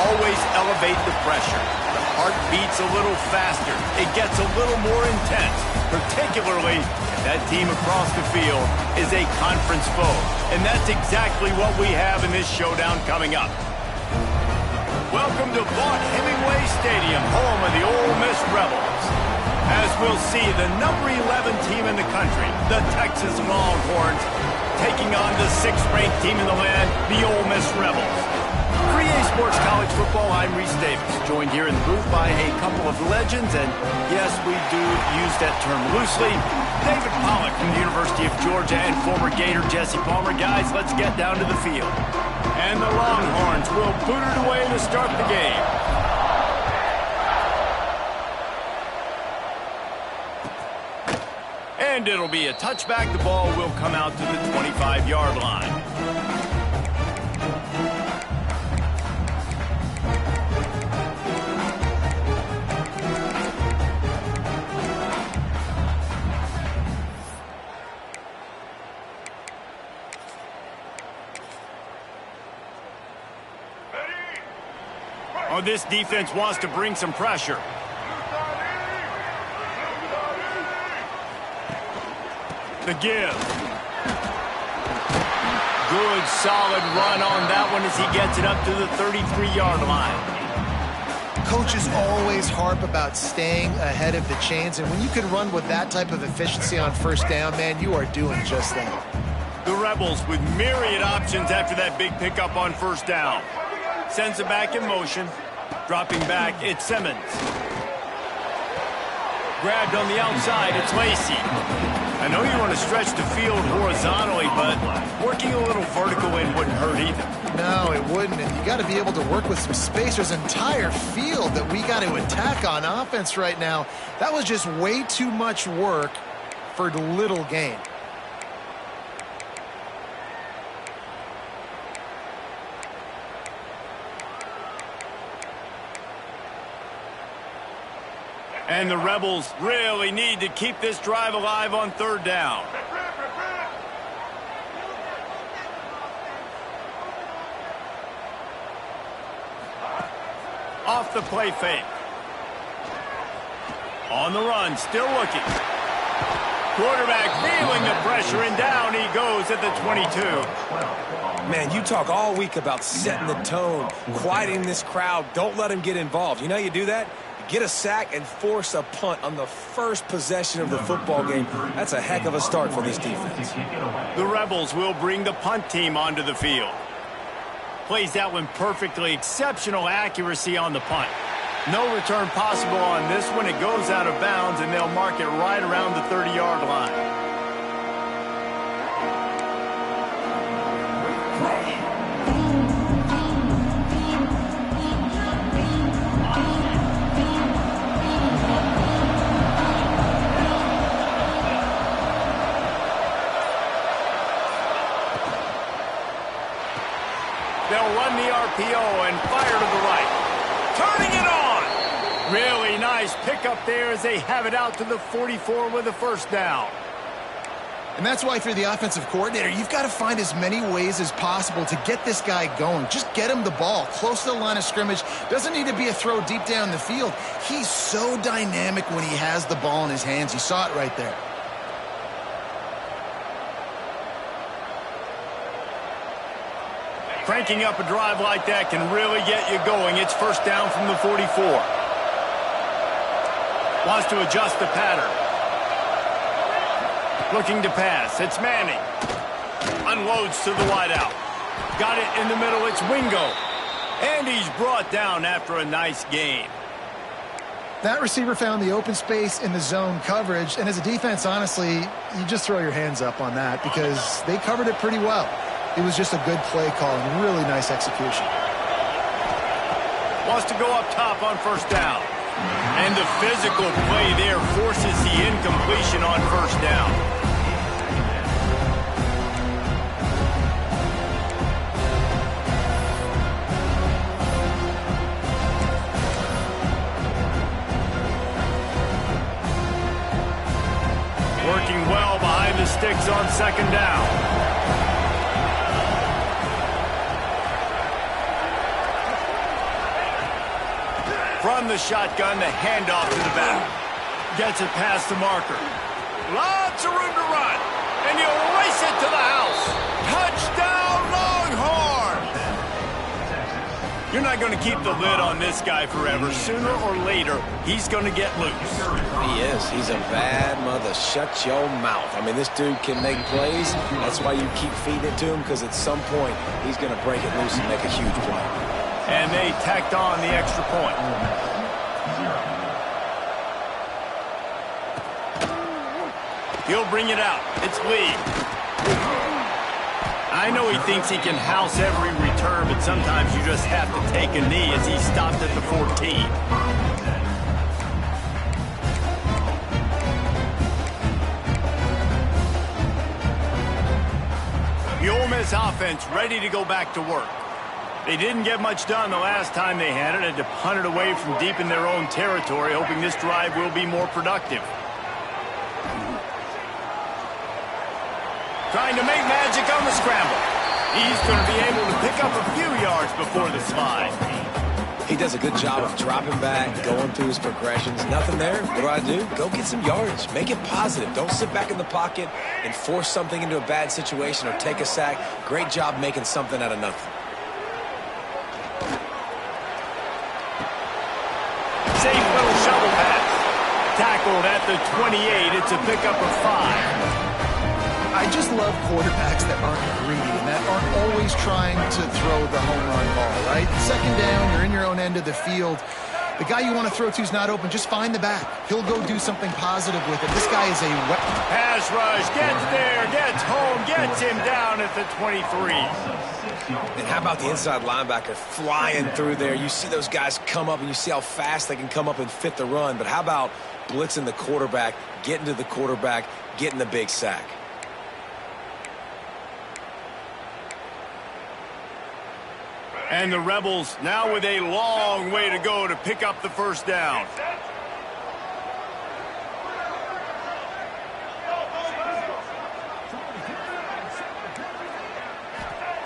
always elevate the pressure. The heart beats a little faster. It gets a little more intense, particularly if that team across the field is a conference foe. And that's exactly what we have in this showdown coming up. Welcome to Vaught-Hemingway Stadium, home of the Ole Miss Rebels. As we'll see, the number 11 team in the country, the Texas Longhorns, taking on the 6th-ranked team in the land, the Ole Miss Rebels. For EA Sports College Football, I'm Reese Davis, joined here in the booth by a couple of legends, and yes, we do use that term loosely. David Pollack from the University of Georgia and former Gator Jesse Palmer. Guys, let's get down to the field. And the Longhorns will boot it away to start the game. And it'll be a touchback. The ball will come out to the 25-yard line. Oh, this defense wants to bring some pressure. The give. Good, solid run on that one as he gets it up to the 33-yard line. Coaches always harp about staying ahead of the chains, and when you can run with that type of efficiency on first down, man, you are doing just that. The Rebels with myriad options after that big pickup on first down. Sends it back in motion. Dropping back, it's Simmons. Grabbed on the outside, it's Lacey. I know you want to stretch the field horizontally, but working a little vertical in wouldn't hurt either. No, it wouldn't, and you got to be able to work with some space. There's an entire field that we got to attack on offense right now. That was just way too much work for little gain. And the Rebels really need to keep this drive alive on third down. Off the play fake. On the run, still looking. Quarterback feeling the pressure, and down he goes at the 22. Man, you talk all week about setting the tone, quieting this crowd. Don't let them get involved. You know how you do that? Get a sack and force a punt on the first possession of the football game. That's a heck of a start for this defense. The Rebels will bring the punt team onto the field. Plays that one perfectly. Exceptional accuracy on the punt. No return possible on this one. It goes out of bounds, and they'll mark it right around the 30-yard line. They'll run the RPO and fire to the right. Turning it on! Really nice pickup there as they have it out to the 44 with a first down. And that's why, if you're the offensive coordinator, you've got to find as many ways as possible to get this guy going. Just get him the ball close to the line of scrimmage. Doesn't need to be a throw deep down the field. He's so dynamic when he has the ball in his hands. You saw it right there. Cranking up a drive like that can really get you going. It's first down from the 44. Wants to adjust the pattern. Looking to pass. It's Manning. Unloads to the wideout. Got it in the middle. It's Wingo. And he's brought down after a nice gain. That receiver found the open space in the zone coverage. And as a defense, honestly, you just throw your hands up on that because they covered it pretty well. It was just a good play call and really nice execution. Wants to go up top on first down. And the physical play there forces the incompletion on first down. Working well behind the sticks on second down. From the shotgun, the handoff to the back. Gets it past the marker. Lots of room to run. And he'll race it to the house. Touchdown, Longhorns! You're not going to keep the lid on this guy forever. Sooner or later, he's going to get loose. He is. He's a bad mother. Shut your mouth. I mean, this dude can make plays. That's why you keep feeding it to him, because at some point, he's going to break it loose and make a huge play. And they tacked on the extra point. He'll bring it out. It's Lee. I know he thinks he can house every return, but sometimes you just have to take a knee as he stopped at the 14. The Ole Miss offense ready to go back to work. They didn't get much done the last time they had it. Had to punt it away from deep in their own territory, hoping this drive will be more productive. Trying to make magic on the scramble. He's going to be able to pick up a few yards before the slide. He does a good job of dropping back, going through his progressions. Nothing there. What do? Go get some yardage. Make it positive. Don't sit back in the pocket and force something into a bad situation or take a sack. Great job making something out of nothing. Safe little shovel pass. Tackled at the 28. It's a pickup of 5. I just love quarterbacks that aren't greedy and that aren't always trying to throw the home run ball, right? Second down, you're in your own end of the field. The guy you want to throw to is not open. Just find the back. He'll go do something positive with it. This guy is a weapon. Pass rush, gets there, gets home, gets him down at the 23. And how about the inside linebacker flying through there? You see those guys come up, and you see how fast they can come up and fit the run. But how about blitzing the quarterback, getting to the quarterback, getting the big sack? And the Rebels now with a long way to go to pick up the first down.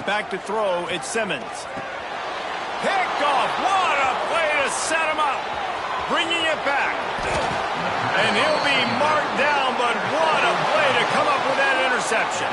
Back to throw, it's Simmons. Picked off, what a play to set him up. Bringing it back. And he'll be marked down, but what a play to come up with that interception.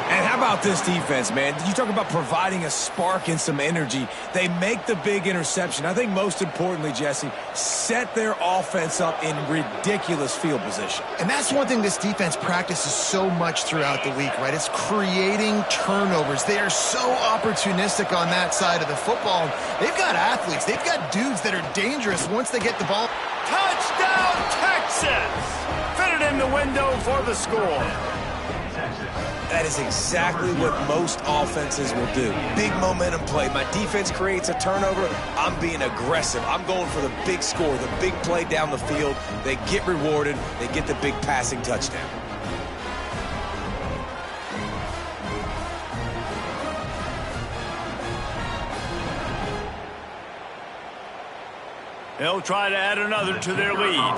And how about this defense, man? You talk about providing a spark and some energy. They make the big interception. I think most importantly, Jesse, set their offense up in ridiculous field position. And that's one thing this defense practices so much throughout the week, right? It's creating turnovers. They are so opportunistic on that side of the football. They've got athletes. They've got dudes that are dangerous once they get the ball. Touchdown, Texas! Fitted in the window for the score. That is exactly what most offenses will do. Big momentum play. My defense creates a turnover. I'm being aggressive. I'm going for the big score, the big play down the field. They get rewarded. They get the big passing touchdown. They'll try to add another to their lead.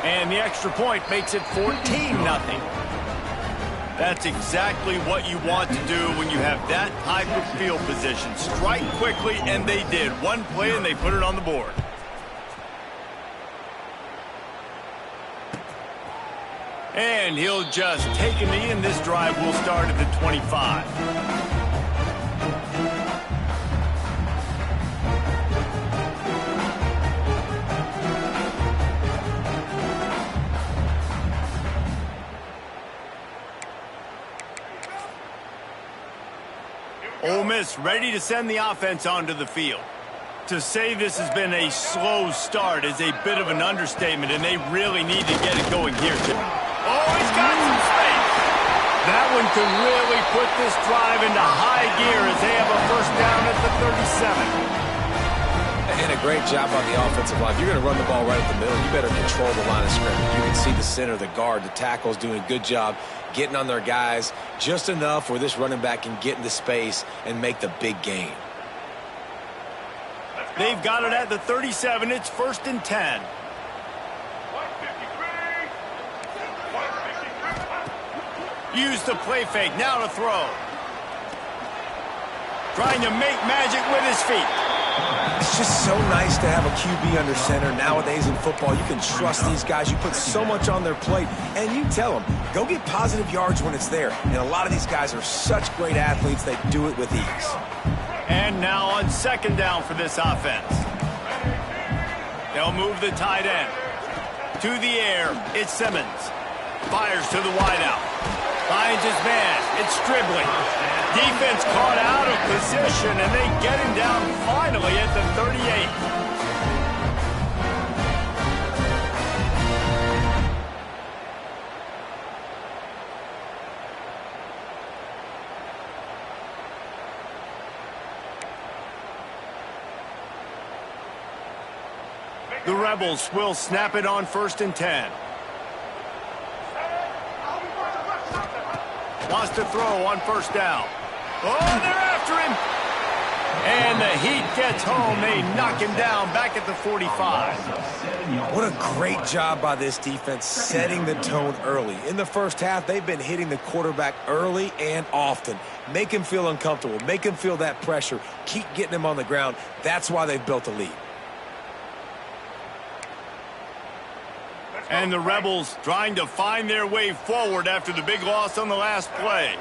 And the extra point makes it 14-0. That's exactly what you want to do when you have that type of field position. Strike quickly, and they did. One play, and they put it on the board. And he'll just take a knee, and this drive will start at the 25. Ole Miss ready to send the offense onto the field. To say this has been a slow start is a bit of an understatement, and they really need to get it going here, too. Oh, he's got some space. That one could really put this drive into high gear as they have a first down at the 37. And a great job on the offensive line. If you're going to run the ball right at the middle, you better control the line of scrimmage. You can see the center, the guard, the tackles doing a good job getting on their guys just enough where this running back can get into space and make the big gain. They've got it at the 37. It's 1st and 10. Use the play fake. Now to throw. Trying to make magic with his feet. It's just so nice to have a QB under center. Nowadays in football, you can trust these guys. You put so much on their plate, and you tell them, go get positive yards when it's there. And a lot of these guys are such great athletes, they do it with ease. And now on second down for this offense. They'll move the tight end. To the air, it's Simmons. Fires to the wideout. Finds his man. It's Stribley. Defense caught out of position, and they get him down finally at the 38. The Rebels will snap it on 1st and 10. Wants to throw on 1st down. Oh, they're after him. And the Heat gets home. They knock him down back at the 45. What a great job by this defense setting the tone early. In the first half, they've been hitting the quarterback early and often. Make him feel uncomfortable. Make him feel that pressure. Keep getting him on the ground. That's why they've built a lead. And the Rebels trying to find their way forward after the big loss on the last play.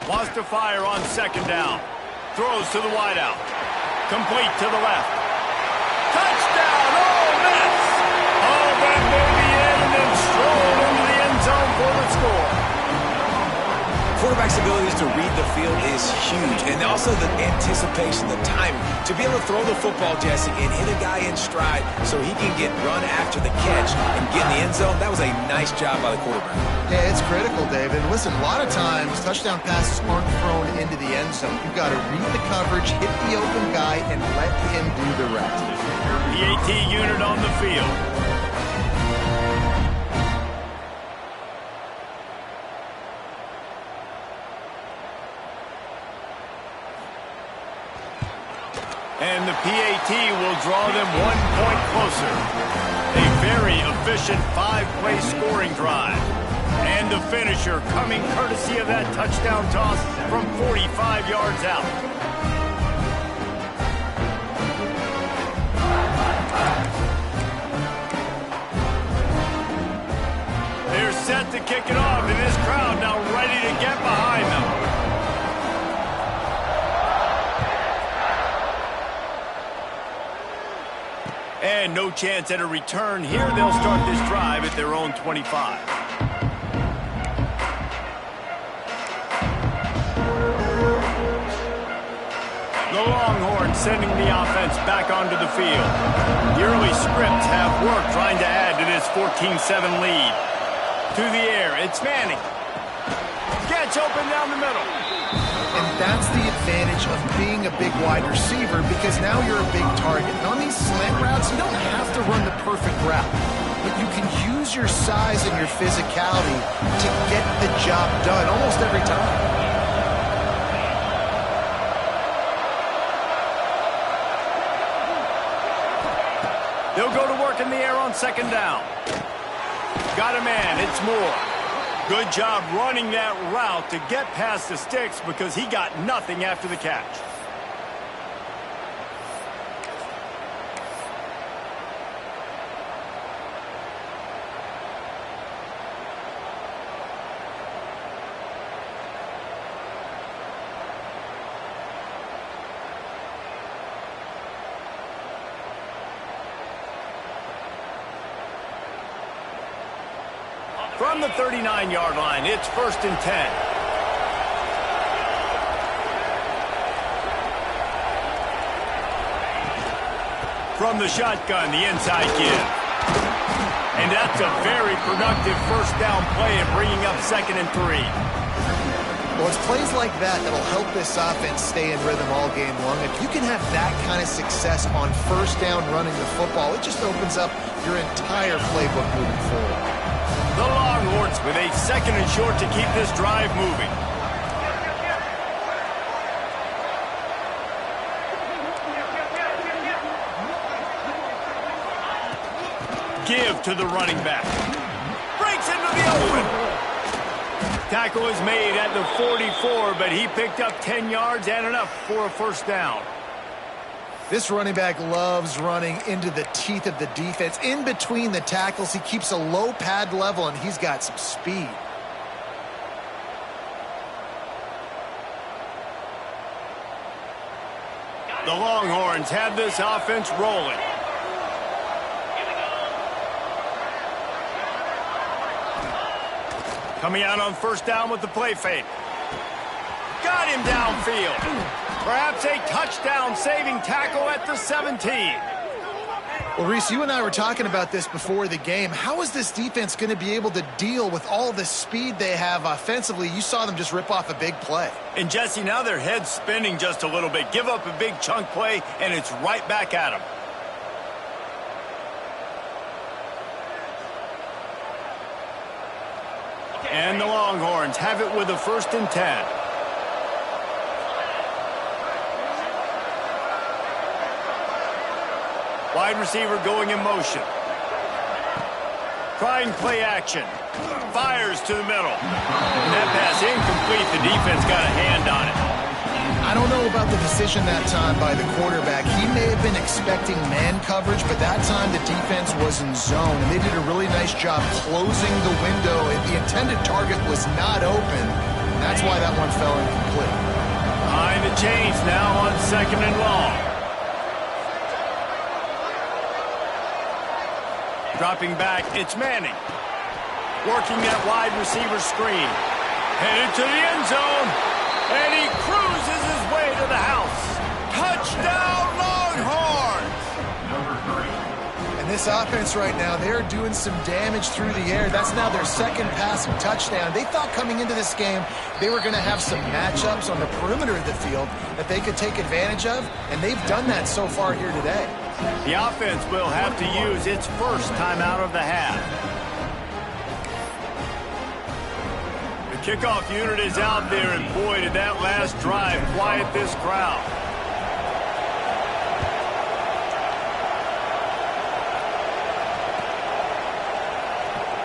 Wants to fire on 2nd down. Throws to the wideout. Complete to the left. Touchdown! Oh, miss! Oh, that may be in and then strolled into the end zone for the score. Quarterback's abilities to read the field is huge, and also the anticipation, the timing. To be able to throw the football, Jesse, and hit a guy in stride so he can get run after the catch and get in the end zone, that was a nice job by the quarterback. Yeah, it's critical, David. Listen, a lot of times, touchdown passes aren't thrown into the end zone. You've got to read the coverage, hit the open guy, and let him do the rest. The AT unit on the field. And the PAT will draw them 1 point closer. A very efficient 5-play scoring drive. And the finisher coming courtesy of that touchdown toss from 45 yards out. They're set to kick it off, and this crowd now ready to get behind them. And no chance at a return here. They'll start this drive at their own 25. The Longhorns sending the offense back onto the field. The early scripts have worked trying to add to this 14-7 lead. To the air, it's Manning. Gets open down the middle. And that's the advantage of being a big wide receiver, because now you're a big target. And on these slant routes, you don't have to run the perfect route, but you can use your size and your physicality to get the job done almost every time. They'll go to work in the air on 2nd down. Got a man, it's Moore. Good job running that route to get past the sticks because he got nothing after the catch. From the 39-yard line, it's 1st and 10. From the shotgun, the inside give. And that's a very productive 1st down play and bringing up 2nd and 3. Well, it's plays like that that'll help this offense stay in rhythm all game long. If you can have that kind of success on 1st down running the football, it just opens up your entire playbook moving forward. The Longhorns with a 2nd and short to keep this drive moving. Give to the running back. Breaks into open. Tackle is made at the 44, but he picked up 10 yards and enough for a first down. This running back loves running into the teeth of the defense. In between the tackles, he keeps a low pad level, and he's got some speed. The Longhorns have this offense rolling. Coming out on first down with the play fake. Got him downfield. Perhaps a touchdown-saving tackle at the 17. Well, Reese, you and I were talking about this before the game. How is this defense going to be able to deal with all the speed they have offensively? You saw them just rip off a big play. And, Jesse, now their head's spinning just a little bit. Give up a big chunk play, and it's right back at them. And the Longhorns have it with a 1st and 10. Wide receiver going in motion. Trying play action. Fires to the middle. And that pass incomplete. The defense got a hand on it. I don't know about the decision that time by the quarterback. He may have been expecting man coverage, but that time the defense was in zone, and they did a really nice job closing the window. The intended target was not open. That's why that one fell incomplete. Behind the chains now on 2nd and long. Dropping back, it's Manning. Working that wide receiver screen. Headed to the end zone. And he cruises his way to the house. Touchdown, Longhorns! And this offense right now, they're doing some damage through the air. That's now their 2nd passing touchdown. They thought coming into this game they were going to have some matchups on the perimeter of the field that they could take advantage of, and they've done that so far here today. The offense will have to use its first timeout of the half. The kickoff unit is out there, and boy, did that last drive quiet this crowd.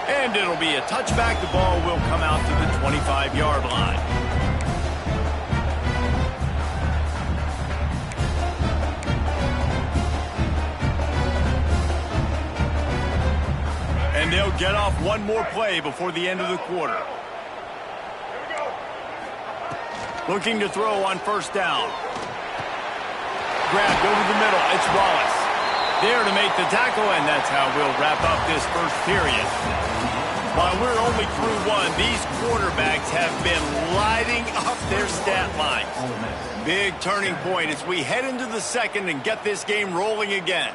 And it'll be a touchback. The ball will come out to the 25-yard line. And they'll get off one more play before the end of the quarter. Looking to throw on first down. Grabbed over the middle. It's Wallace. There to make the tackle, and that's how we'll wrap up this first period. While we're only through one, these quarterbacks have been lighting up their stat lines. Big turning point as we head into the second and get this game rolling again.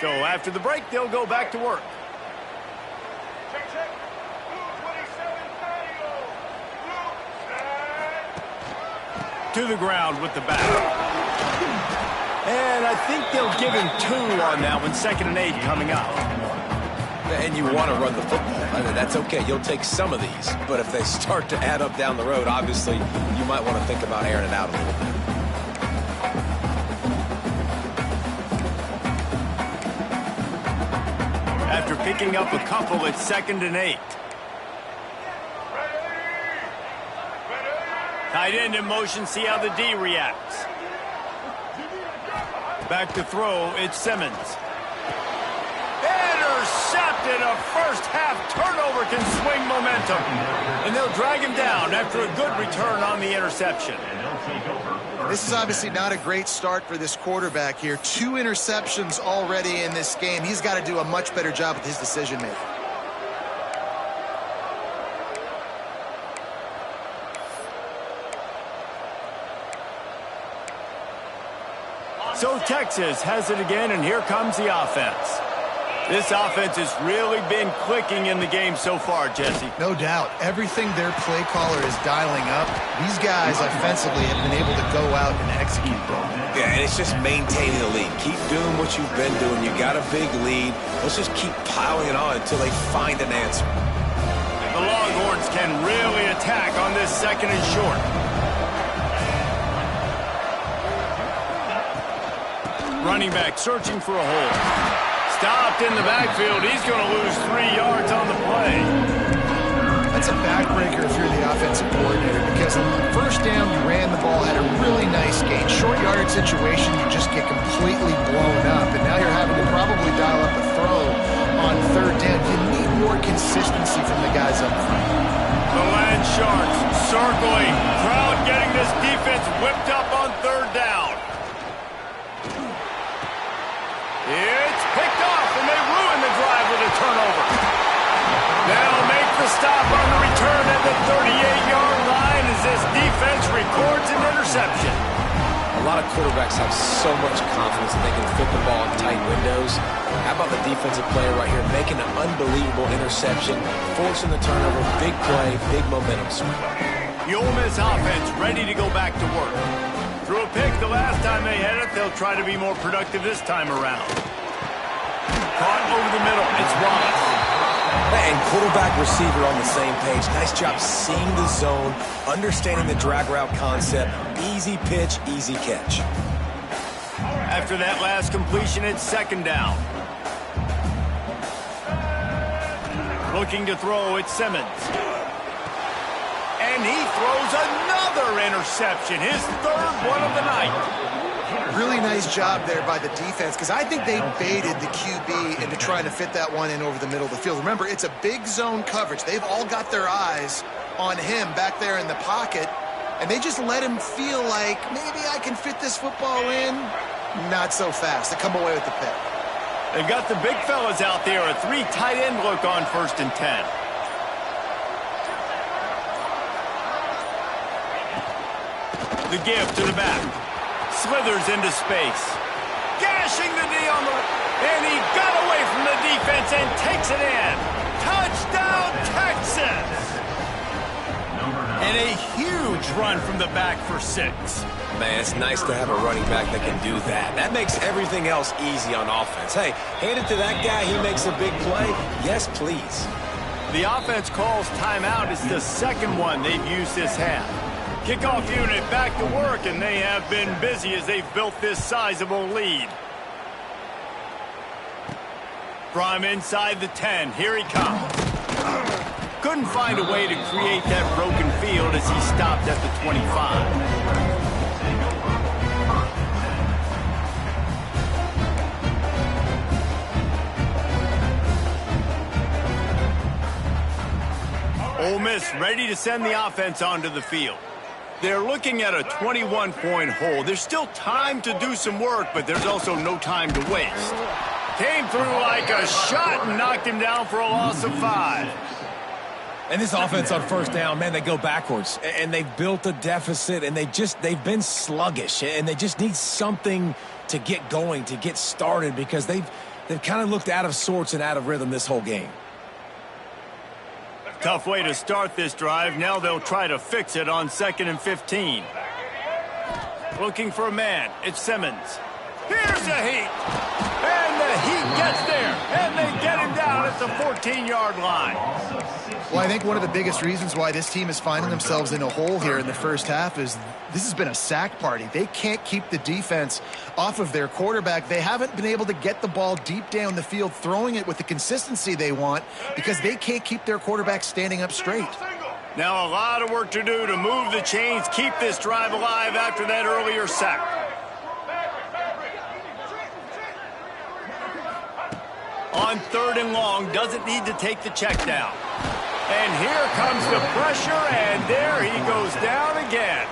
So after the break, they'll go back to work. To the ground with the back. And I think they'll give him 2 on that one. 2nd and 8 coming up. And you want to run the football. I mean, that's okay. You'll take some of these. But if they start to add up down the road, obviously, you might want to think about airing it out a little bit. After picking up a couple, it's 2nd and 8. Tight end in motion, see how the D reacts. Back to throw, it's Simmons. Intercepted, a first half turnover can swing momentum. And they'll drag him down after a good return on the interception. This is obviously not a great start for this quarterback here. 2 interceptions already in this game. He's got to do a much better job with his decision-making. So Texas has it again, and here comes the offense. This offense has really been clicking in the game so far, Jesse. No doubt. Everything their play caller is dialing up, these guys offensively have been able to go out and execute them. Yeah, and it's just maintaining the lead. Keep doing what you've been doing. You got a big lead. Let's just keep piling it on until they find an answer. The Longhorns can really attack on this 2nd and short. Running back searching for a hole. Stopped in the backfield. He's going to lose 3 yards on the play. That's a backbreaker if you're the offensive coordinator, because on first down, you ran the ball, had a really nice gain. Short yardage situation, you just get completely blown up, and now you're having to probably dial up a throw on third down. You need more consistency from the guys up front. The Land Sharks circling. Crowd getting this defense whipped up on third down. It's picked off, and they ruin the drive with a turnover. They'll make the stop on the return at the 38-yard line as this defense records an interception. A lot of quarterbacks have so much confidence that they can fit the ball in tight windows. How about the defensive player right here making an unbelievable interception, forcing the turnover, big play, big momentum swing. The Ole Miss offense ready to go back to work. Threw a pick the last time they had it. They'll try to be more productive this time around. Caught over the middle. It's Wallace. And quarterback receiver on the same page. Nice job seeing the zone, understanding the drag route concept. Easy pitch, easy catch. After that last completion, it's second down. Looking to throw, it's Simmons. And he throws another interception, his third one of the night. Really nice job there by the defense, because I think they baited the QB into trying to fit that one in over the middle of the field. Remember, it's a big zone coverage. They've all got their eyes on him back there in the pocket, and they just let him feel like, maybe I can fit this football in. Not so fast. They come away with the pick. They've got the big fellas out there, a 3 tight end look on 1st and 10. The give to the back. Slithers into space. Gashing the knee on the... And he got away from the defense and takes it in. Touchdown, Texas! And a huge run from the back for 6. Man, it's nice to have a running back that can do that. That makes everything else easy on offense. Hey, hand it to that guy. He makes a big play. Yes, please. The offense calls timeout. It's the second one they've used this half. Kickoff unit back to work, and they have been busy as they've built this sizable lead. From inside the 10, here he comes. Couldn't find a way to create that broken field as he stopped at the 25. Ole Miss ready to send the offense onto the field. They're looking at a 21-point hole. There's still time to do some work, but there's also no time to waste. Came through like a shot and knocked him down for a loss of 5. And this offense on first down, man, they go backwards. And they've built a deficit, and they've been sluggish. And they just need something to get going, to get started, because they've kind of looked out of sorts and out of rhythm this whole game. Tough way to start this drive. Now they'll try to fix it on 2nd and 15. Looking for a man. It's Simmons. Here's the heat. And the heat gets there. And they get him down at the 14-yard line. Well, I think one of the biggest reasons why this team is finding themselves in a hole here in the first half is this has been a sack party. They can't keep the defense off of their quarterback. They haven't been able to get the ball deep down the field, throwing it with the consistency they want, because they can't keep their quarterback standing up straight. Now a lot of work to do to move the chains, keep this drive alive after that earlier sack. On 3rd and long, doesn't need to take the check down. And here comes the pressure, and there he goes down again.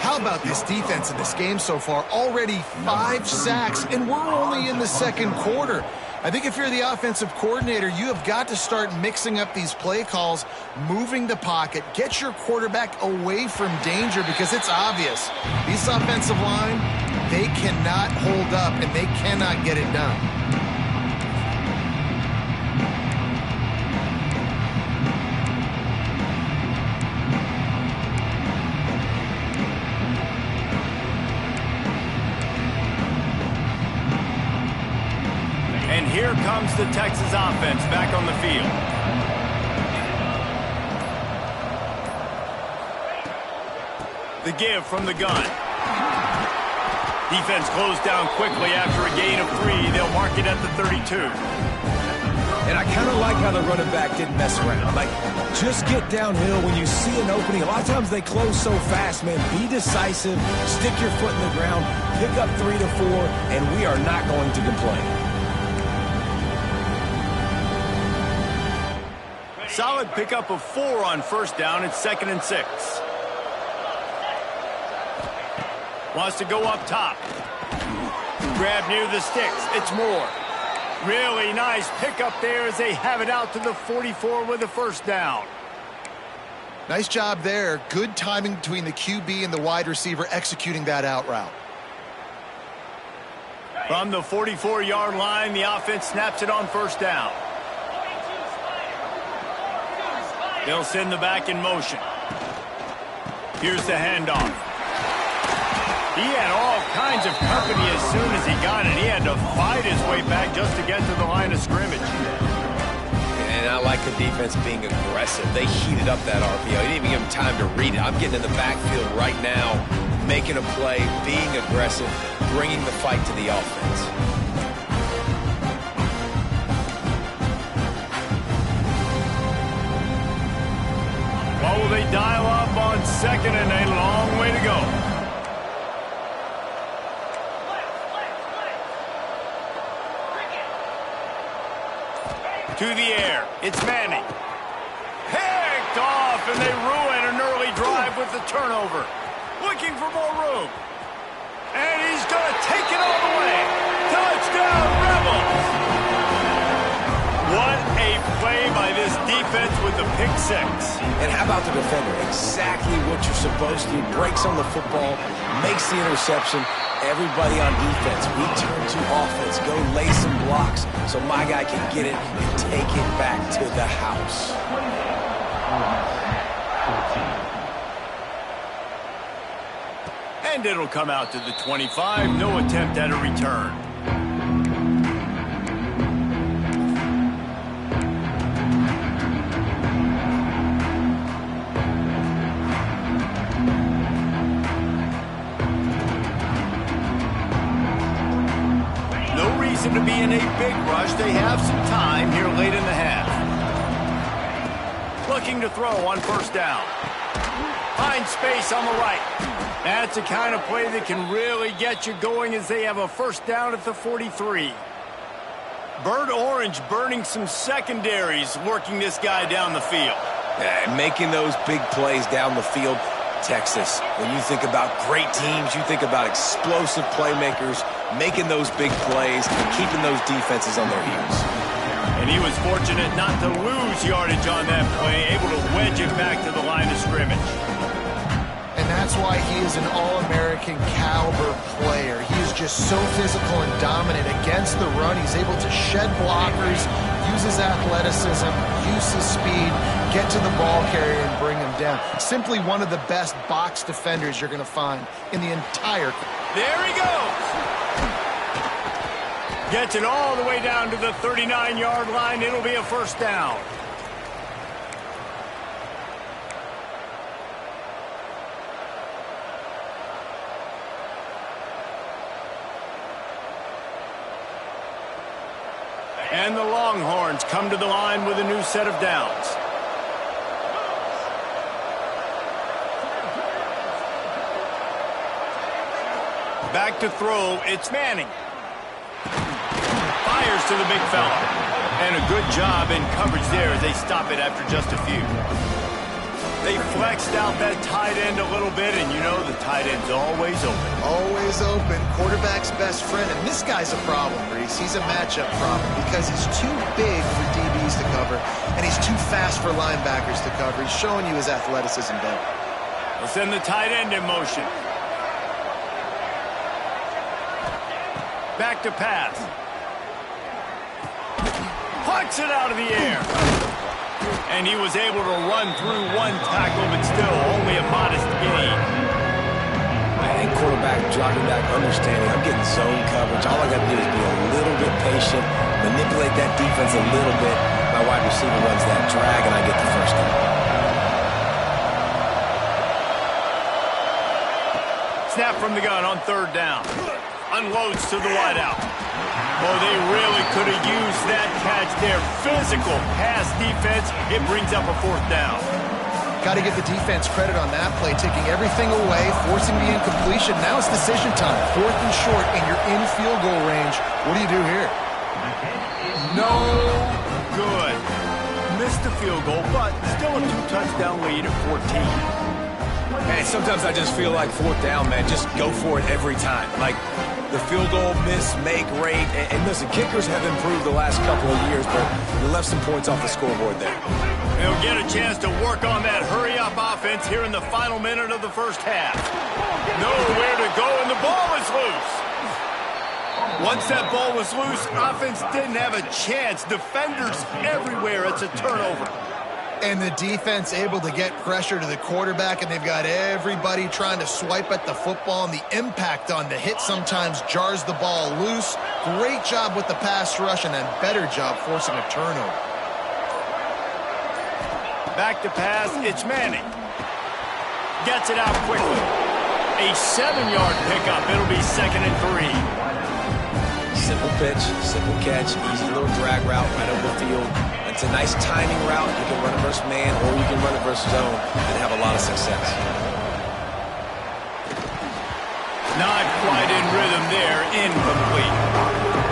How about this defense in this game so far? Already 5 sacks, and we're only in the second quarter. I think if you're the offensive coordinator, you have got to start mixing up these play calls, moving the pocket, get your quarterback away from danger, because it's obvious. This offensive line, they cannot hold up, and they cannot get it done. And here comes the Texas offense back on the field. The give from the gun. Defense closed down quickly after a gain of 3. They'll mark it at the 32. And I kind of like how the running back didn't mess around. Like, just get downhill when you see an opening. A lot of times they close so fast, man. Be decisive, stick your foot in the ground, pick up 3 to 4, and we are not going to complain. Solid pickup of 4 on first down. It's 2nd and 6. Wants to go up top. Grab near the sticks. It's Moore. Really nice pickup there as they have it out to the 44 with a first down. Nice job there. Good timing between the QB and the wide receiver executing that out route. From the 44-yard line, the offense snaps it on first down. They'll send the back in motion. Here's the handoff. He had all kinds of company as soon as he got it. He had to fight his way back just to get to the line of scrimmage. And I like the defense being aggressive. They heated up that RPO. He didn't even give him time to read it. I'm getting in the backfield right now, making a play, being aggressive, bringing the fight to the offense. What will they dial up on 2nd and a long way to go? To the air. It's Manning. Picked off, and they ruin an early drive with the turnover. Looking for more room. And he's going to take it all the way. Touchdown, Rebels! What a play by this defense with the pick 6. And how about the defender? Exactly what you're supposed to. Breaks on the football, makes the interception. Everybody on defense, we turn to offense. Go lay some blocks so my guy can get it and take it back to the house. And it'll come out to the 25. No attempt at a return. To be in a big rush. They have some time here late in the half. Looking to throw on first down. Finds space on the right. That's the kind of play that can really get you going as they have a first down at the 43. Bird Orange burning some secondaries, working this guy down the field. Yeah, and making those big plays down the field. Texas, when you think about great teams, you think about explosive playmakers, making those big plays, keeping those defenses on their heels. And he was fortunate not to lose yardage on that play, able to wedge it back to the line of scrimmage. And that's why he is an all-American caliber player. He is just so physical and dominant against the run. He's able to shed blockers, use his athleticism, use his speed, get to the ball carrier and bring him down. Simply one of the best box defenders you're going to find in the entire. There he goes. Gets it all the way down to the 39-yard line. It'll be a first down. And the Longhorns come to the line with a new set of downs. Back to throw, it's Manning. Fires to the big fella. And a good job in coverage there as they stop it after just a few. They flexed out that tight end a little bit, and you know the tight end's always open. Always open. Quarterback's best friend. And this guy's a problem, Reese. He's a matchup problem because he's too big for DBs to cover, and he's too fast for linebackers to cover. He's showing you his athleticism there. We'll send the tight end in motion. Back to pass. Pucks it out of the air. And he was able to run through one tackle, but still only a modest gain. I think quarterback dropping back, understanding I'm getting zone coverage. All I got to do is be a little bit patient, manipulate that defense a little bit. My wide receiver runs that drag, and I get the first down. Snap from the gun on third down. unloads to the wideout. Oh, they really could have used that catch there. Physical pass defense. It brings up a 4th down. Got to give the defense credit on that play, taking everything away, forcing the incompletion. Now it's decision time. 4th and short, and you're in field goal range. What do you do here? No good. Missed the field goal, but still a 2-touchdown lead at 14. Man, sometimes I just feel like 4th down, man. Just go for it every time. Like the field goal miss, make rate. And listen, kickers have improved the last couple of years, but you left some points off the scoreboard there. They'll get a chance to work on that hurry-up offense here in the final minute of the first half. Nowhere to go, and the ball is loose. Once that ball was loose, offense didn't have a chance. Defenders everywhere. It's a turnover. And the defense able to get pressure to the quarterback, and they've got everybody trying to swipe at the football, and the impact on the hit sometimes jars the ball loose. Great job with the pass rush, and a better job forcing a turnover. Back to pass, it's Manning. Gets it out quickly. A 7-yard pickup. It'll be 2nd and 3. Simple pitch, simple catch, easy little drag route right over the field. It's a nice timing route. You can run it versus man, or you can run it versus zone and have a lot of success. Not quite in rhythm there. Incomplete.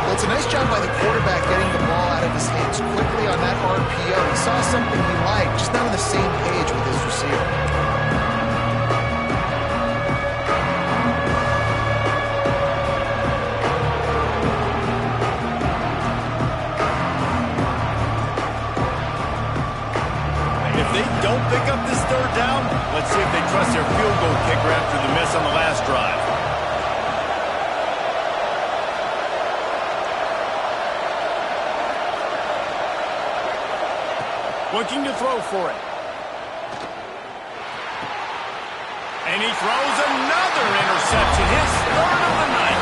Well, it's a nice job by the quarterback getting the ball out of his hands quickly on that RPO. He saw something he liked, just not on the same page with his receiver. If they don't pick up this 3rd down, let's see if they trust their field goal kicker after the miss on the last drive. Looking to throw for it. And he throws another interception. His 3rd of the night.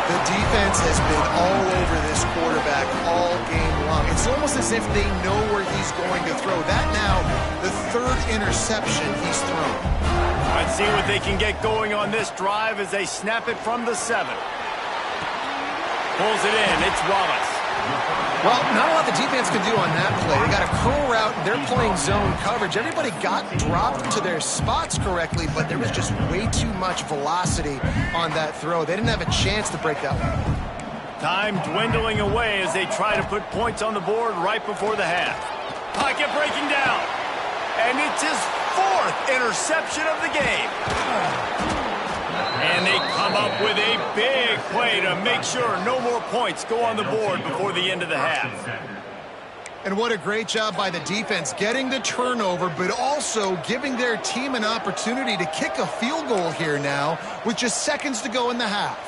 The defense has been all over this quarterback all game long. It's almost as if they know where he's going to throw. That now, the 3rd interception he's thrown. Let's see what they can get going on this drive as they snap it from the 7. Pulls it in. It's Wallace. Well, not a lot the defense can do on that play. They got a curl route, and they're playing zone coverage. Everybody got dropped to their spots correctly, but there was just way too much velocity on that throw. They didn't have a chance to break that one. Time dwindling away as they try to put points on the board right before the half. Pocket breaking down. And it's his 4th interception of the game. And they come up with a big play to make sure no more points go on the board before the end of the half. And what a great job by the defense getting the turnover, but also giving their team an opportunity to kick a field goal here now with just seconds to go in the half.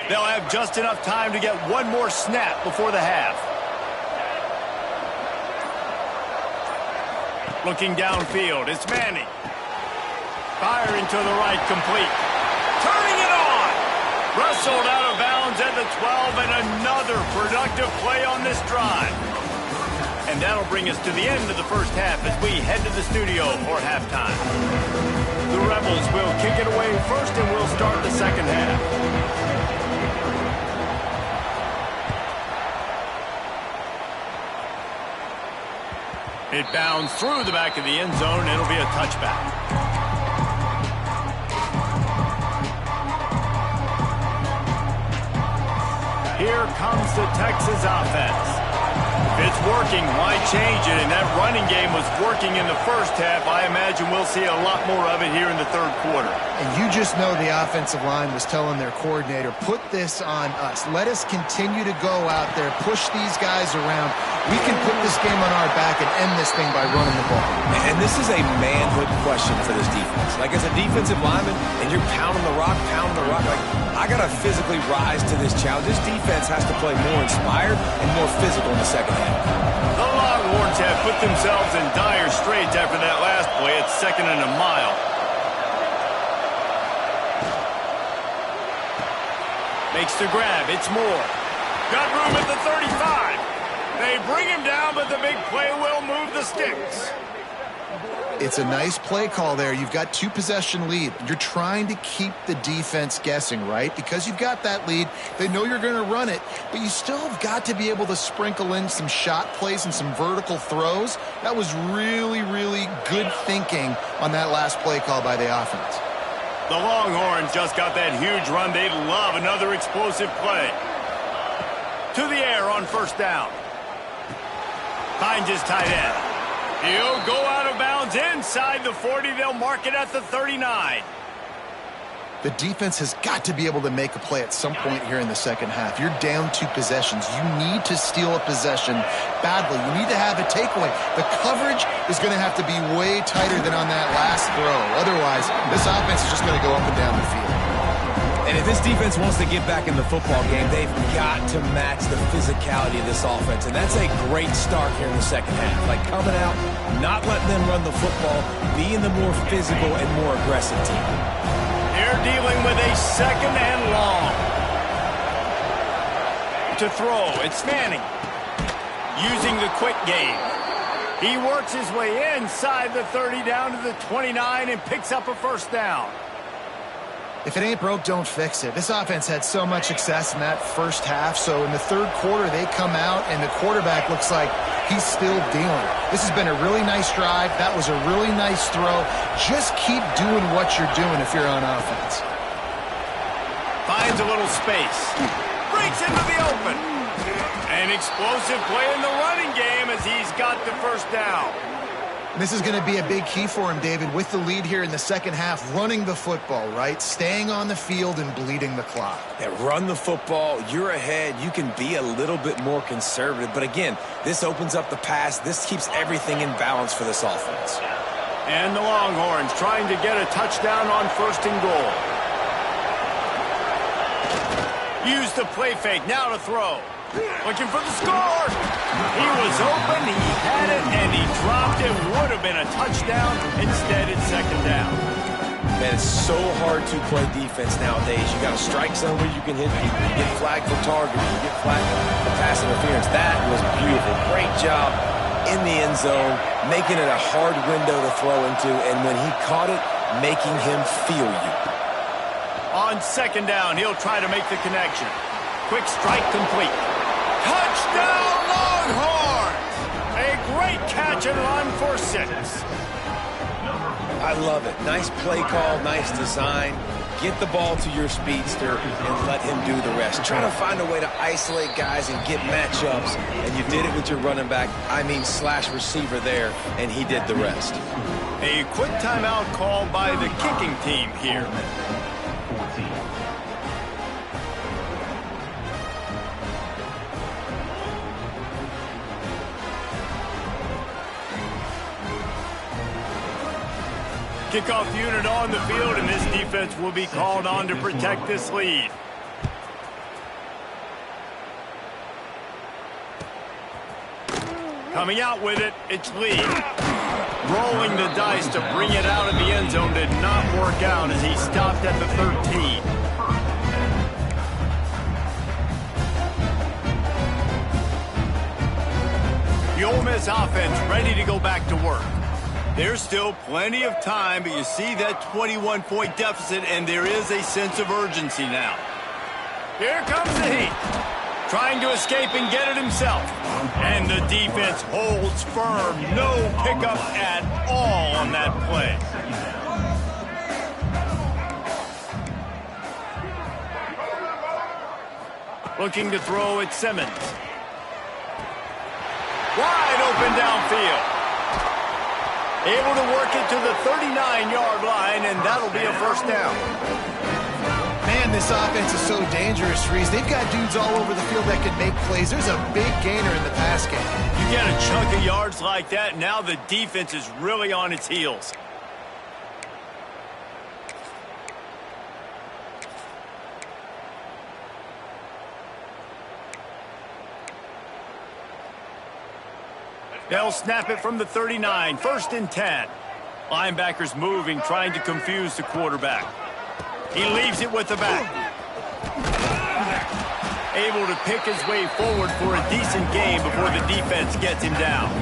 They'll have just enough time to get one more snap before the half. Looking downfield, it's Manning. Firing to the right, complete. Turning it on. Wrestled out of bounds at the 12, and another productive play on this drive. And that'll bring us to the end of the first half as we head to the studio for halftime. The Rebels will kick it away first, and we'll start the second half. It bounds through the back of the end zone. It'll be a touchback. Here comes the Texas offense. If it's working, why change it? And that running game was working in the first half. I imagine we'll see a lot more of it here in the 3rd quarter. And you just know the offensive line was telling their coordinator, put this on us. Let us continue to go out there, push these guys around. We can put this game on our back and end this thing by running the ball. And this is a manhood question for this defense. Like, as a defensive lineman, and you're pounding the rock, like, I got to physically rise to this challenge. This defense has to play more inspired and more physical in the second half. The Longhorns have put themselves in dire straits after that last play. It's 2nd and a mile. Makes the grab. It's Moore. Got room at the 35. They bring him down, but the big play will move the sticks. It's a nice play call there. You've got 2-possession lead. You're trying to keep the defense guessing, right? Because you've got that lead, they know you're going to run it, but you still have got to be able to sprinkle in some shot plays and some vertical throws. That was really, really good thinking on that last play call by the offense. The Longhorns just got that huge run. They'd love another explosive play. To the air on first down. Finds his tight end. He'll go out of bounds inside the 40. They'll mark it at the 39. The defense has got to be able to make a play at some point here in the second half. You're down 2 possessions. You need to steal a possession badly. You need to have a takeaway. The coverage is going to have to be way tighter than on that last throw. Otherwise, this offense is just going to go up and down the field. And if this defense wants to get back in the football game, they've got to match the physicality of this offense. And that's a great start here in the second half. Like coming out, not letting them run the football, being the more physical and more aggressive team. They're dealing with a second and long. To throw, it's Manning. Using the quick game. He works his way inside the 30 down to the 29 and picks up a first down. If it ain't broke, don't fix it. This offense had so much success in that first half, so in the third quarter, they come out, and the quarterback looks like he's still dealing. This has been a really nice drive. That was a really nice throw. Just keep doing what you're doing if you're on offense. Finds a little space. Breaks into the open. An explosive play in the running game as he's got the first down. This is going to be a big key for him, David, with the lead here in the second half, running the football, right? Staying on the field and bleeding the clock. Yeah, run the football. You're ahead. You can be a little bit more conservative. But again, this opens up the pass. This keeps everything in balance for this offense. And the Longhorns trying to get a touchdown on first and goal. Use the play fake. Now to throw. Looking for the score. He was open, he had it, and he dropped it. Would have been a touchdown. Instead, it's second down. Man, it's so hard to play defense nowadays. You got to strike somewhere you can hit people. You get flagged for targeting. You get flagged for pass interference. That was beautiful. Great job in the end zone, making it a hard window to throw into, and when he caught it, making him feel you. On second down, he'll try to make the connection. Quick strike complete. Touchdown, Longhorns! A great catch and run for 6. I love it. Nice play call, nice design. Get the ball to your speedster and let him do the rest. Trying to find a way to isolate guys and get matchups, and you did it with your running back, slash receiver there, and he did the rest. A quick timeout called by the kicking team here. Kickoff unit on the field, and this defense will be called on to protect this lead. Coming out with it, it's Lee. Rolling the dice to bring it out of the end zone did not work out as he stopped at the 13. The Ole Miss offense ready to go back to work. There's still plenty of time, but you see that 21-point deficit, and there is a sense of urgency now. Here comes the heat. Trying to escape and get it himself. And the defense holds firm. No pickup at all on that play. Looking to throw at Simmons. Wide open downfield. Able to work it to the 39-yard line, and that'll be a first down. Man, this offense is so dangerous, Reese. They've got dudes all over the field that can make plays. There's a big gainer in the pass game. You get a chunk of yards like that, now the defense is really on its heels. They'll snap it from the 39, first and 10. Linebackers moving, trying to confuse the quarterback. He leaves it with the back. Able to pick his way forward for a decent gain before the defense gets him down.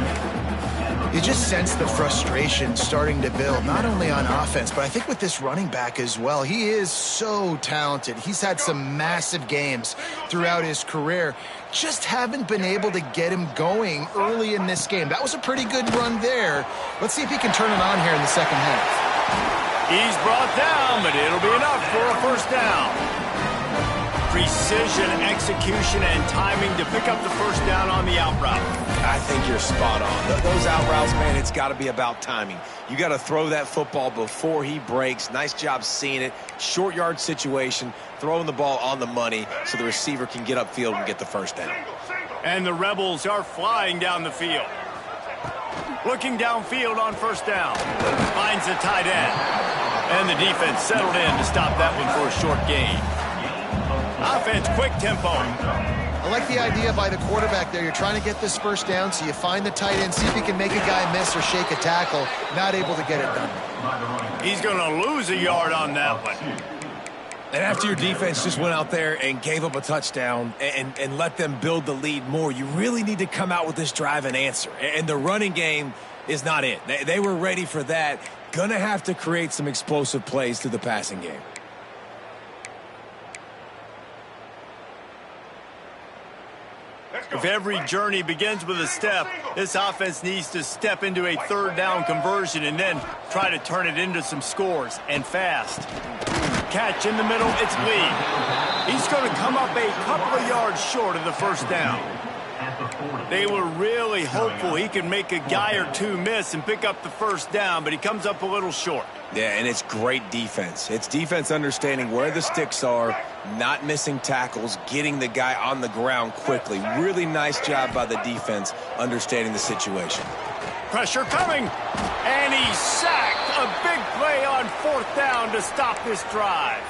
You just sense the frustration starting to build, not only on offense, but I think with this running back as well. He is so talented. He's had some massive games throughout his career. Just haven't been able to get him going early in this game. That was a pretty good run there. Let's see if he can turn it on here in the second half. He's brought down, but it'll be enough for a first down. Precision, execution, and timing to pick up the first down on the out route. I think you're spot on. Those out routes, man, it's got to be about timing. You got to throw that football before he breaks. Nice job seeing it. Short yard situation, throwing the ball on the money so the receiver can get upfield and get the first down. And the Rebels are flying down the field. Looking downfield on first down. Finds the tight end. And the defense settled in to stop that one for a short gain. Offense, quick tempo. I like the idea by the quarterback there. You're trying to get this first down, so you find the tight end, see if he can make a guy miss or shake a tackle. Not able to get it done. He's going to lose a yard on that one. And after your defense just went out there and gave up a touchdown and let them build the lead more, you really need to come out with this drive and answer. And the running game is not it. They were ready for that. Gonna have to create some explosive plays through the passing game. If every journey begins with a step, this offense needs to step into a third down conversion and then try to turn it into some scores, and fast. Catch in the middle, it's Lee. He's going to come up a couple of yards short of the first down. They were really hopeful he could make a guy or two miss and pick up the first down, but he comes up a little short. Yeah, and it's great defense. It's defense understanding where the sticks are, not missing tackles, getting the guy on the ground quickly. Really nice job by the defense understanding the situation. Pressure coming, and he's sacked. A big play on fourth down to stop this drive.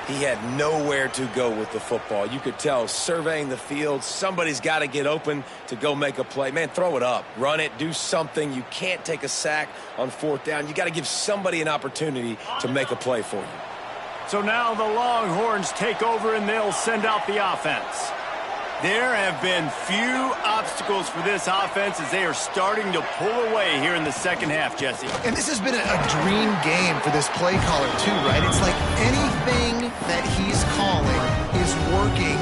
He had nowhere to go with the football. You could tell, surveying the field, somebody's got to get open to go make a play. Man, throw it up, run it, do something. You can't take a sack on fourth down. You got to give somebody an opportunity to make a play for you. So now the Longhorns take over and they'll send out the offense. There have been few obstacles for this offense as they are starting to pull away here in the second half, Jesse. And this has been a dream game for this play caller too, right? It's like anything that he's calling is working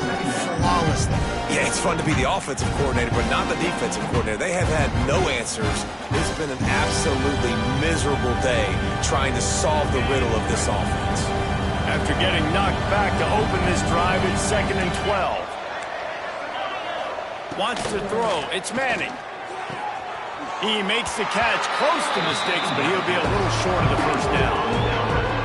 flawlessly. Yeah, it's fun to be the offensive coordinator, but not the defensive coordinator. They have had no answers. It's been an absolutely miserable day trying to solve the riddle of this offense. After getting knocked back to open this drive, it's 2nd and 12. Wants to throw. It's Manning. He makes the catch close to the sticks, but he'll be a little short of the first down.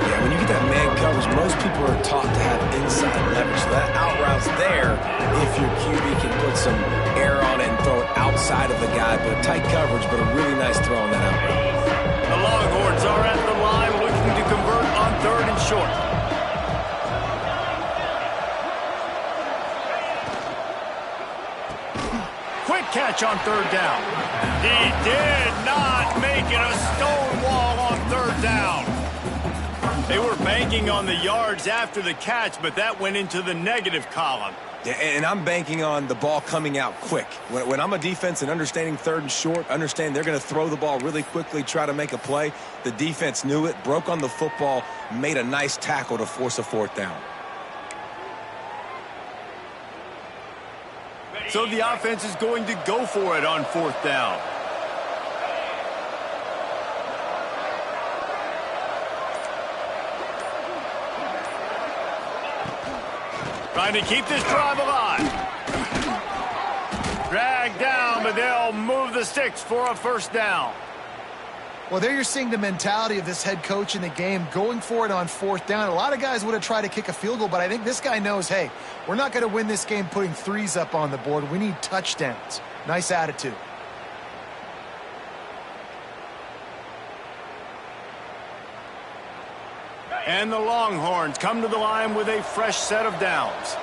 Yeah, when you get that man coverage, most people are taught to have inside leverage. So that out route's there if your QB can put some air on it and throw it outside of the guy. But a tight coverage, but a really nice throw on that out route. The Longhorns are at the line looking to convert on 3rd and short. Quick catch on 3rd down. He did not make it a stone wall on 3rd down. They were banking on the yards after the catch, but that went into the negative column. Yeah, and I'm banking on the ball coming out quick. When I'm a defense and understanding 3rd and short, understand they're going to throw the ball really quickly, try to make a play. The defense knew it, broke on the football, made a nice tackle to force a 4th down. So the offense is going to go for it on 4th down. Trying to keep this drive alive. Dragged down, but they'll move the sticks for a first down. Well, there you're seeing the mentality of this head coach in the game, going for it on 4th down. A lot of guys would have tried to kick a field goal, but I think this guy knows, hey, we're not going to win this game putting threes up on the board. We need touchdowns. Nice attitude. And the Longhorns come to the line with a fresh set of downs.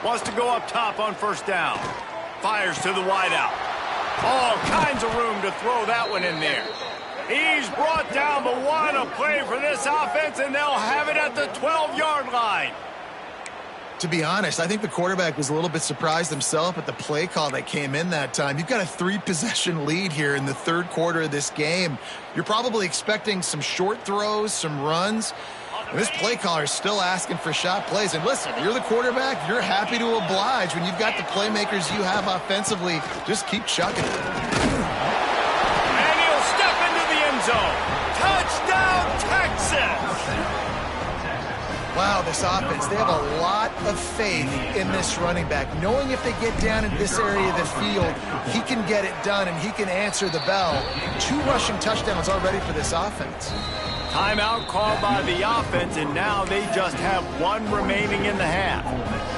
Wants to go up top on 1st down. Fires to the wideout. All kinds of room to throw that one in there. He's brought down, but what a play for this offense, and they'll have it at the 12-yard line. to be honest, I think the quarterback was a little bit surprised himself at the play call that came in that time. You've got a 3-possession lead here in the third quarter of this game. You're probably expecting some short throws, some runs. And this play caller is still asking for shot plays. And listen, you're the quarterback. You're happy to oblige when you've got the playmakers you have offensively. Just keep chucking it. And he'll step into the end zone. Touchdown, Texas! Wow, this offense, they have a lot of faith in this running back. Knowing if they get down in this area of the field, he can get it done and he can answer the bell. 2 rushing touchdowns already for this offense. Timeout called by the offense, and now they just have 1 remaining in the half.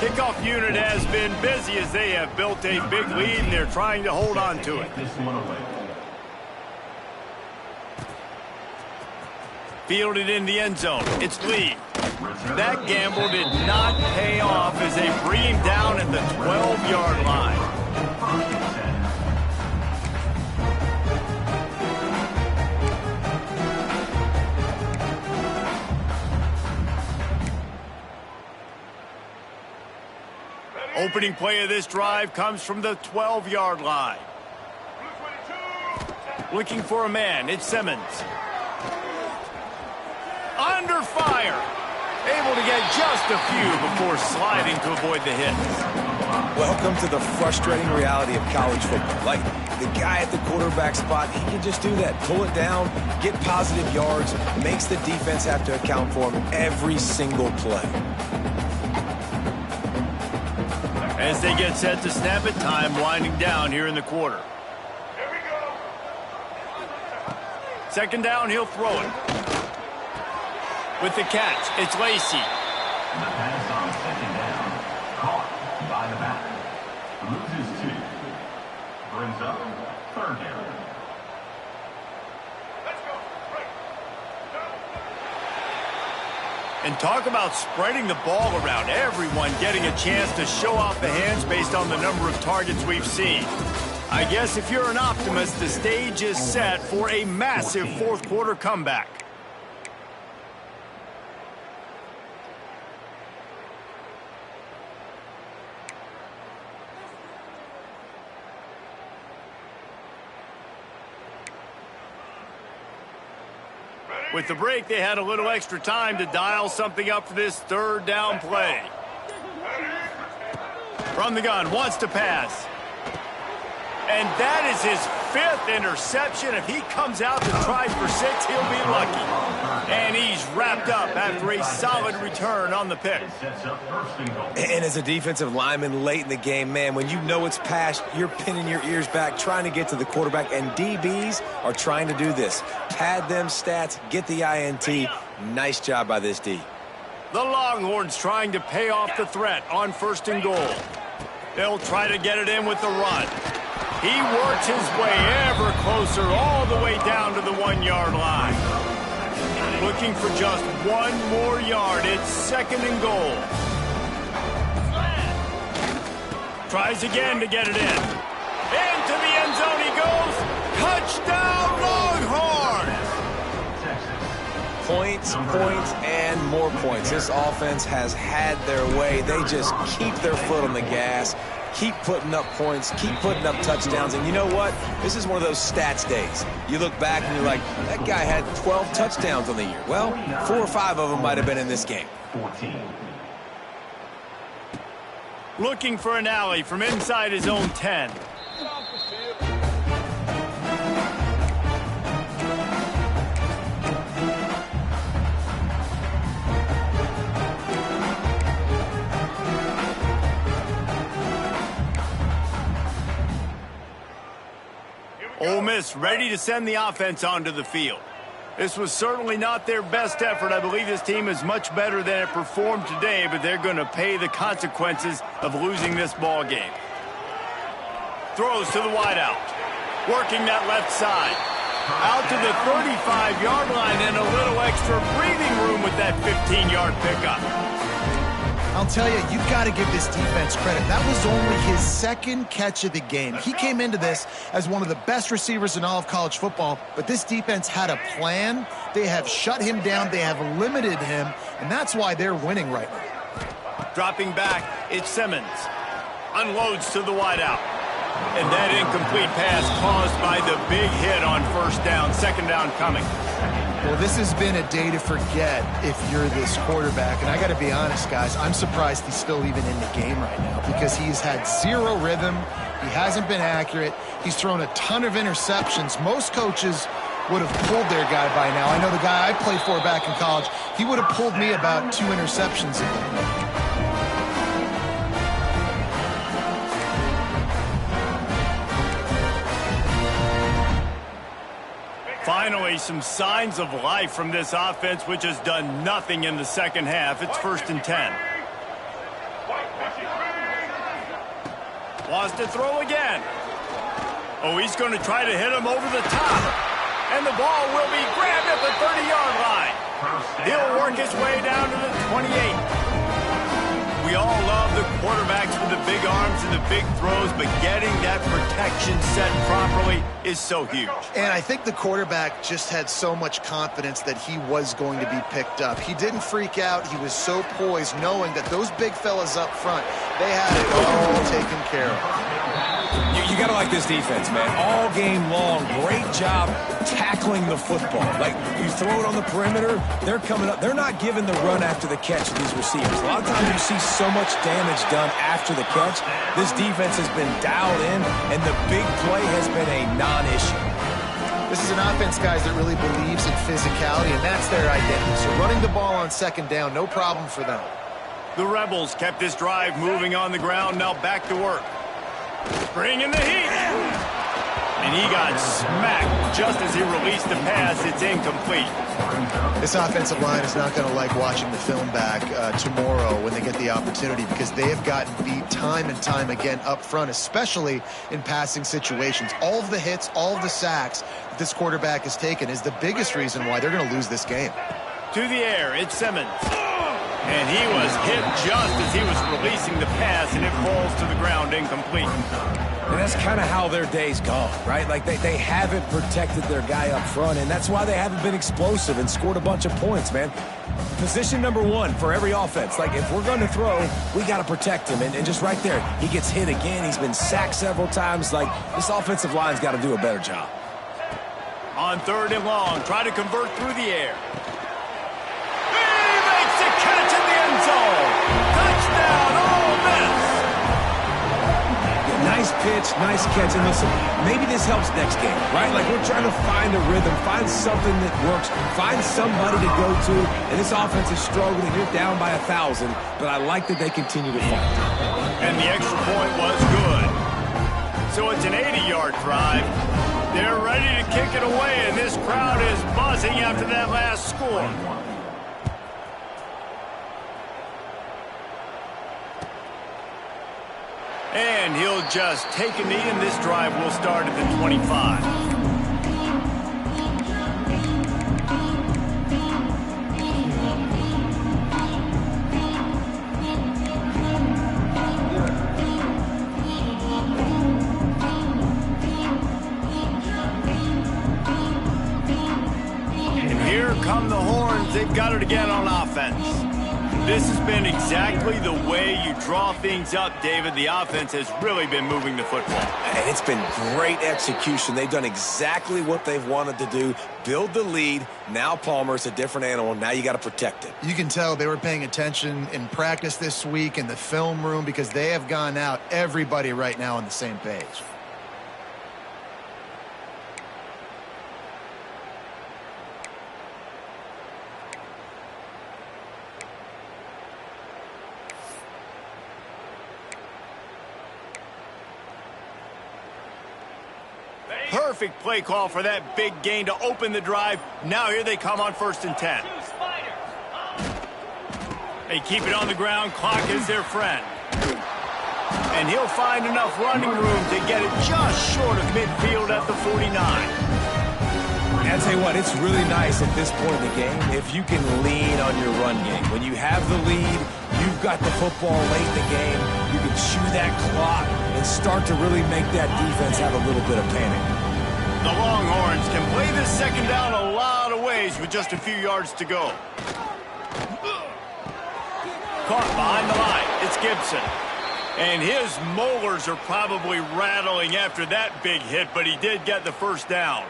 Kickoff unit has been busy as they have built a big lead, and they're trying to hold on to it. Fielded in the end zone. It's Lee. That gamble did not pay off as they bring him down at the 12-yard line. Opening play of this drive comes from the 12-yard line. Looking for a man. It's Simmons. Under fire. Able to get just a few before sliding to avoid the hit. Welcome to the frustrating reality of college football. Like, the guy at the quarterback spot, he can just do that. Pull it down, get positive yards, makes the defense have to account for him every single play. As they get set to snap it, time winding down here in the quarter. Second down, he'll throw it. With the catch, it's Lacey. The pass on second down, caught by the back. Loses 2. Brings up third down. And talk about spreading the ball around. Everyone getting a chance to show off the hands based on the number of targets we've seen. I guess if you're an optimist, the stage is set for a massive fourth quarter comeback. With the break, they had a little extra time to dial something up for this third down play. From the gun, wants to pass. And that is his 5th interception. If he comes out to try for 6, he'll be lucky. And he's wrapped up after a solid return on the pick. And as a defensive lineman late in the game, man, when you know it's past, you're pinning your ears back, trying to get to the quarterback, and DBs are trying to do this. Pad them stats, get the INT. Nice job by this D. The Longhorns trying to pay off the threat on 1st and goal. They'll try to get it in with the run. He works his way ever closer all the way down to the 1-yard line. Looking for just 1 more yard. It's 2nd and goal. Tries again to get it in. Into the end zone he goes. Touchdown Longhorns! Points, points, and more points. This offense has had their way. They just keep their foot on the gas. Keep putting up points, keep putting up touchdowns, and you know what? This is one of those stats days. You look back and you're like, that guy had 12 touchdowns on the year. Well, 4 or 5 of them might have been in this game. 14. Looking for an alley from inside his own 10. Ole Miss ready to send the offense onto the field. This was certainly not their best effort. I believe this team is much better than it performed today, but they're going to pay the consequences of losing this ball game. Throws to the wideout. Working that left side. Out to the 35-yard line and a little extra breathing room with that 15-yard pickup. I'll tell you, you've got to give this defense credit. That was only his 2nd catch of the game. He came into this as one of the best receivers in all of college football, but this defense had a plan. They have shut him down. They have limited him, and that's why they're winning right now. Dropping back, it's Simmons. Unloads to the wideout. And that incomplete pass caused by the big hit on first down. Second down coming. Well, this has been a day to forget if you're this quarterback. And I got to be honest, guys, I'm surprised he's still even in the game right now because he's had zero rhythm. He hasn't been accurate. He's thrown a ton of interceptions. Most coaches would have pulled their guy by now. I know the guy I played for back in college, he would have pulled me about 2 interceptions ago. Finally, some signs of life from this offense, which has done nothing in the second half. It's 1st and 10. Wants to throw again. Oh, he's going to try to hit him over the top. And the ball will be grabbed at the 30-yard line. He'll work his way down to the 28. We all love the quarterbacks with the big arms and the big throws, but getting that protection set properly is so huge. And I think the quarterback just had so much confidence that he was going to be picked up. He didn't freak out. He was so poised, knowing that those big fellas up front, they had it all taken care of. You got to like this defense, man. All game long, great job tackling the football. Like, you throw it on the perimeter, they're coming up. They're not giving the run after the catch to these receivers. A lot of times you see so much damage done after the catch. This defense has been dialed in, and the big play has been a non-issue. This is an offense, guys, that really believes in physicality, and that's their identity. So running the ball on second down, no problem for them. The Rebels kept this drive moving on the ground. Now back to work. Bringing the heat. And he got smacked just as he released the pass. It's incomplete. This offensive line is not going to like watching the film back tomorrow when they get the opportunity because they have gotten beat time and time again up front, especially in passing situations. All of the hits, all of the sacks that this quarterback has taken is the biggest reason why they're going to lose this game. To the air, it's Simmons. And he was hit just as he was releasing the pass, and it falls to the ground incomplete. And that's kind of how their day's gone, right? Like, they haven't protected their guy up front, and that's why they haven't been explosive and scored a bunch of points, man. Position number 1 for every offense. Like, if we're going to throw, we got to protect him. And just right there, he gets hit again. He's been sacked several times. Like, this offensive line's got to do a better job. On 3rd and long, try to convert through the air. Catch in the end zone. Touchdown, Ole Miss. Yeah, nice pitch, nice catch. And listen, maybe this helps next game, right? Like, we're trying to find a rhythm, find something that works, find somebody to go to. And this offense is struggling. You're down by 1,000, but I like that they continue to fight. And the extra point was good. So it's an 80-yard drive. They're ready to kick it away, and this crowd is buzzing after that last score. And he'll just take a knee, and this drive will start at the 25. And here come the horns. They've got it again on offense. This has been exactly the way you draw things up, David. The offense has really been moving the football. And it's been great execution. They've done exactly what they've wanted to do. Build the lead. Now Palmer's a different animal. Now you got to protect it. You can tell they were paying attention in practice this week in the film room because they have gone out, everybody right now on the same page. Perfect play call for that big gain to open the drive. Now here they come on 1st and 10. They keep it on the ground. Clock is their friend. And he'll find enough running room to get it just short of midfield at the 49. I'll tell you what, it's really nice at this point in the game if you can lean on your run game. When you have the lead, you've got the football late in the game, you can chew that clock and start to really make that defense have a little bit of panic. The Longhorns can play this second down a lot of ways with just a few yards to go. Caught behind the line. It's Gibson. And his molars are probably rattling after that big hit, but he did get the first down.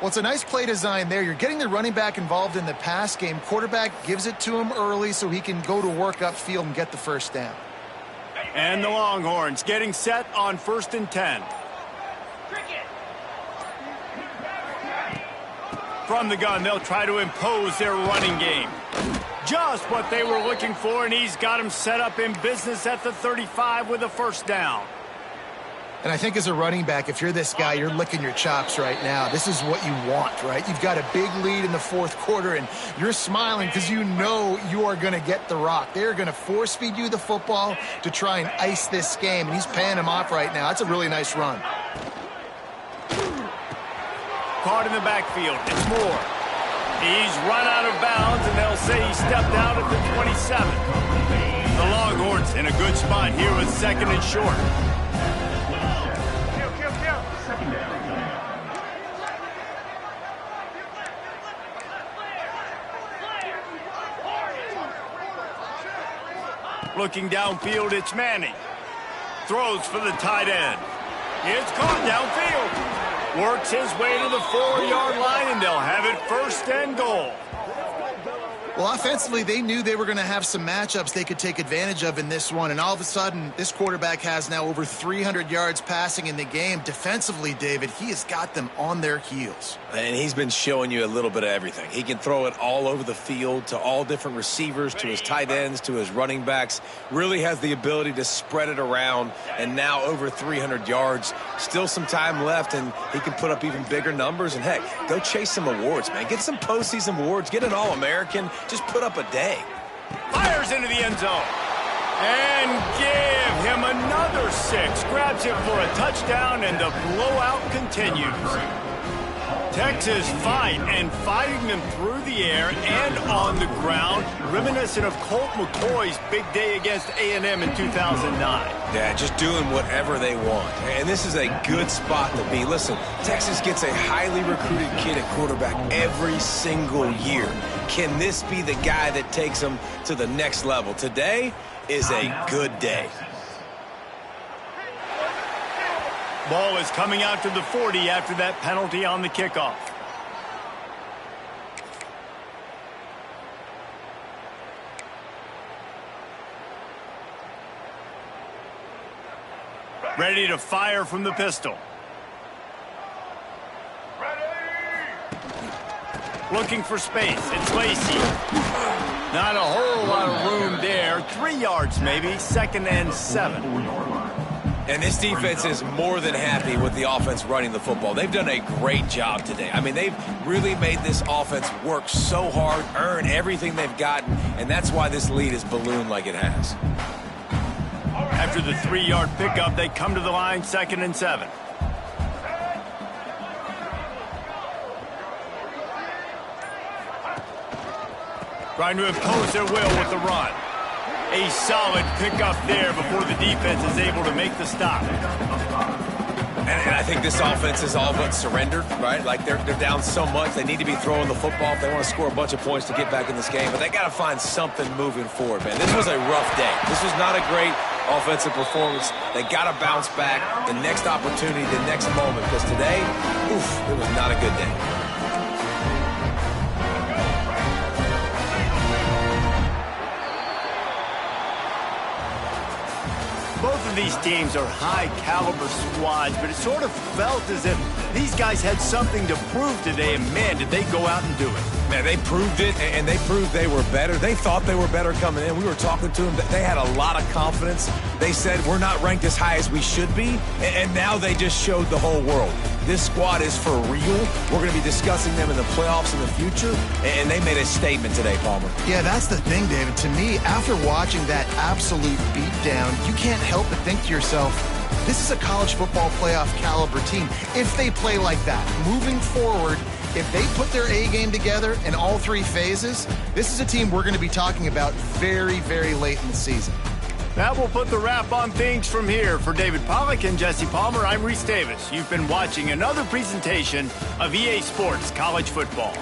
Well, it's a nice play design there. You're getting the running back involved in the pass game. Quarterback gives it to him early so he can go to work upfield and get the first down. And the Longhorns getting set on 1st and 10. From the gun, they'll try to impose their running game. Just what they were looking for, and he's got him set up in business at the 35 with a first down. And I think as a running back, if you're this guy, you're licking your chops right now. This is what you want, right? You've got a big lead in the 4th quarter, and you're smiling because you know you are going to get the rock. They're going to force feed you the football to try and ice this game, and he's paying him off right now. That's a really nice run. Caught in the backfield. It's Moore. He's run out of bounds, and they'll say he stepped out at the 27. The Longhorns in a good spot here with 2nd and short. Looking downfield, it's Manning. Throws for the tight end. It's caught downfield. Works his way to the 4-yard line, and they'll have it 1st and goal. Well, offensively, they knew they were going to have some matchups they could take advantage of in this one, and all of a sudden, this quarterback has now over 300 yards passing in the game. Defensively, David, he has got them on their heels. And he's been showing you a little bit of everything. He can throw it all over the field to all different receivers, to his tight ends, to his running backs. Really has the ability to spread it around, and now over 300 yards. Still some time left, and he can put up even bigger numbers. And, heck, go chase some awards, man. Get some postseason awards. Get an All-American. Just put up a day. Fires into the end zone. And give him another 6. Grabs it for a touchdown, and the blowout continues. Texas fighting them through the air and on the ground, reminiscent of Colt McCoy's big day against A&M in 2009. Yeah, just doing whatever they want. And this is a good spot to be. Listen, Texas gets a highly recruited kid at quarterback every single year. Can this be the guy that takes them to the next level? Today is a good day. Ball is coming out to the 40 after that penalty on the kickoff. Ready to fire from the pistol. Looking for space. It's Lacey. Not a whole lot of room there. 3 yards maybe. 2nd and 7. And this defense is more than happy with the offense running the football. They've done a great job today. I mean, they've really made this offense work so hard, earn everything they've gotten, and that's why this lead is ballooned like it has. After the 3-yard pickup, they come to the line, 2nd and 7. Trying to impose their will with the run. A solid pickup there before the defense is able to make the stop. And I think this offense is all but surrendered, right? Like they're down so much, they need to be throwing the football if they want to score a bunch of points to get back in this game. But they got to find something moving forward, man. This was a rough day. This was not a great offensive performance. They got to bounce back. The next opportunity, the next moment, because today, it was not a good day. Both of these teams are high-caliber squads, but it sort of felt as if these guys had something to prove today, and, man, did they go out and do it. Man, they proved it, and they proved they were better. They thought they were better coming in. We were talking to them. They had a lot of confidence. They said, we're not ranked as high as we should be, and now they just showed the whole world. This squad is for real. We're going to be discussing them in the playoffs in the future, and they made a statement today, Palmer. Yeah, that's the thing, David. To me, after watching that absolute beatdown, you can't help but think to yourself, this is a college football playoff caliber team. If they play like that, moving forward, if they put their A game together in all 3 phases, this is a team we're going to be talking about very, very late in the season. That will put the wrap on things from here. For David Pollack and Jesse Palmer, I'm Reese Davis. You've been watching another presentation of EA Sports College Football.